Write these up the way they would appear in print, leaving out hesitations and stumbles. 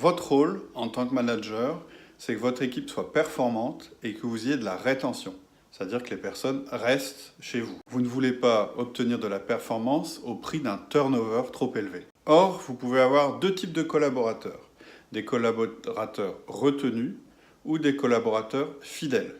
Votre rôle en tant que manager, c'est que votre équipe soit performante et que vous ayez de la rétention. C'est-à-dire que les personnes restent chez vous. Vous ne voulez pas obtenir de la performance au prix d'un turnover trop élevé. Or, vous pouvez avoir deux types de collaborateurs. Des collaborateurs retenus ou des collaborateurs fidèles.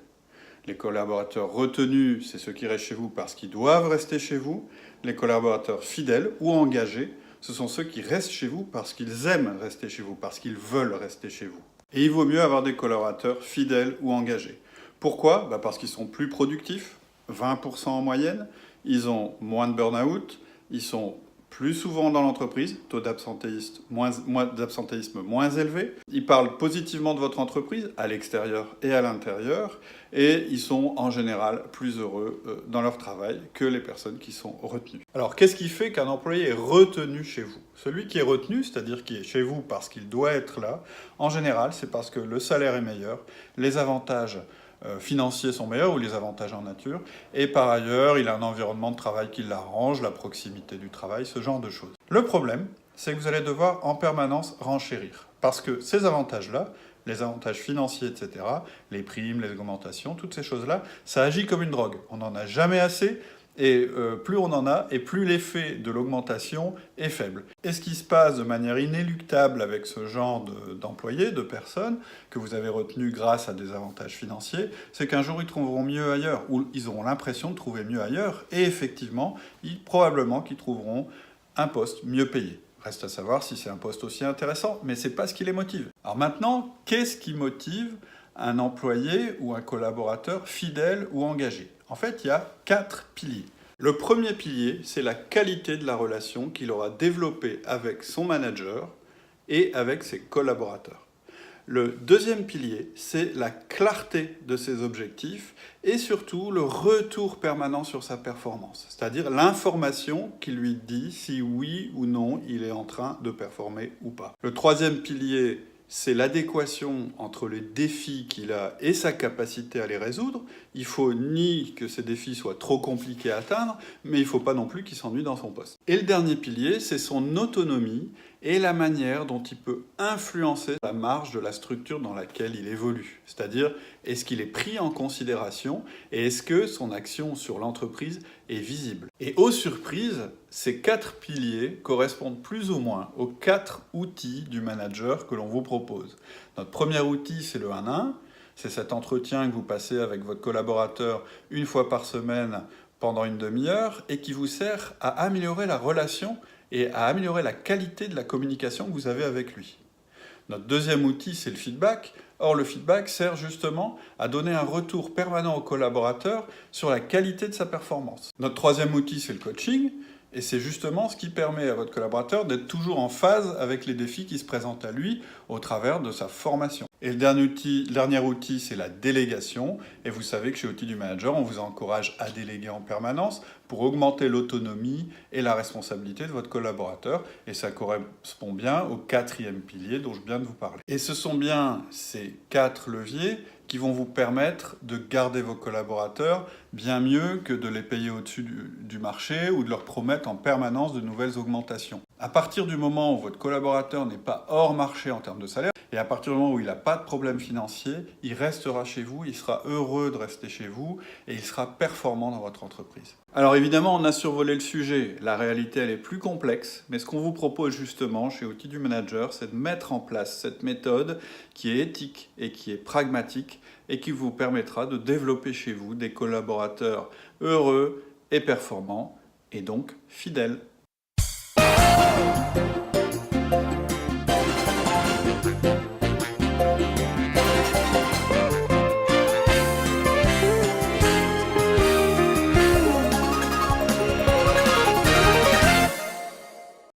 Les collaborateurs retenus, c'est ceux qui restent chez vous parce qu'ils doivent rester chez vous. Les collaborateurs fidèles ou engagés, ce sont ceux qui restent chez vous parce qu'ils aiment rester chez vous, parce qu'ils veulent rester chez vous. Et il vaut mieux avoir des collaborateurs fidèles ou engagés. Pourquoi ? Parce qu'ils sont plus productifs, 20% en moyenne, ils ont moins de burn-out, ils sont plus souvent dans l'entreprise, taux d'absentéisme moins élevé. Ils parlent positivement de votre entreprise, à l'extérieur et à l'intérieur, et ils sont en général plus heureux dans leur travail que les personnes qui sont retenues. Alors, qu'est-ce qui fait qu'un employé est retenu chez vous ? Celui qui est retenu, c'est-à-dire qui est chez vous parce qu'il doit être là, en général, c'est parce que le salaire est meilleur, les avantages financiers sont meilleurs ou les avantages en nature, et par ailleurs, il a un environnement de travail qui l'arrange, la proximité du travail, ce genre de choses. Le problème, c'est que vous allez devoir en permanence renchérir, parce que ces avantages-là, les avantages financiers, etc., les primes, les augmentations, toutes ces choses-là, ça agit comme une drogue. On n'en a jamais assez, et plus on en a, et plus l'effet de l'augmentation est faible. Et ce qui se passe de manière inéluctable avec ce genre d'employés, de personnes, que vous avez retenus grâce à des avantages financiers, c'est qu'un jour ils trouveront mieux ailleurs, ou ils auront l'impression de trouver mieux ailleurs, et effectivement, probablement qu'ils trouveront un poste mieux payé. Reste à savoir si c'est un poste aussi intéressant, mais c'est pas ce qui les motive. Alors maintenant, qu'est-ce qui motive un employé ou un collaborateur fidèle ou engagé ? En fait, il y a 4 piliers. Le premier pilier, c'est la qualité de la relation qu'il aura développée avec son manager et avec ses collaborateurs. Le deuxième pilier, c'est la clarté de ses objectifs et surtout le retour permanent sur sa performance, c'est-à-dire l'information qui lui dit si oui ou non il est en train de performer ou pas. Le troisième pilier, c'est l'adéquation entre les défis qu'il a et sa capacité à les résoudre. Il ne faut ni que ces défis soient trop compliqués à atteindre, mais il ne faut pas non plus qu'il s'ennuie dans son poste. Et le dernier pilier, c'est son autonomie et la manière dont il peut influencer la marge de la structure dans laquelle il évolue. C'est-à-dire, est-ce qu'il est pris en considération et est-ce que son action sur l'entreprise est visible. Et aux surprises, ces 4 piliers correspondent plus ou moins aux 4 outils du manager que l'on vous propose. Notre premier outil, c'est le 1-1. C'est cet entretien que vous passez avec votre collaborateur une fois par semaine pendant une demi-heure et qui vous sert à améliorer la relation et à améliorer la qualité de la communication que vous avez avec lui. Notre deuxième outil, c'est le feedback. Or, le feedback sert justement à donner un retour permanent au collaborateur sur la qualité de sa performance. Notre troisième outil, c'est le coaching. Et c'est justement ce qui permet à votre collaborateur d'être toujours en phase avec les défis qui se présentent à lui au travers de sa formation. Et le dernier outil, c'est la délégation. Et vous savez que chez Outils du Manager, on vous encourage à déléguer en permanence pour augmenter l'autonomie et la responsabilité de votre collaborateur. Et ça correspond bien au 4e pilier dont je viens de vous parler. Et ce sont bien ces 4 leviers qui vont vous permettre de garder vos collaborateurs bien mieux que de les payer au-dessus du marché ou de leur promettre en permanence de nouvelles augmentations. À partir du moment où votre collaborateur n'est pas hors marché en termes de salaire, et à partir du moment où il n'a pas de problème financier, il restera chez vous, il sera heureux de rester chez vous et il sera performant dans votre entreprise. Alors évidemment, on a survolé le sujet. La réalité, elle est plus complexe, mais ce qu'on vous propose justement chez Outils du Manager, c'est de mettre en place cette méthode qui est éthique et qui est pragmatique et qui vous permettra de développer chez vous des collaborateurs heureux et performants et donc fidèles.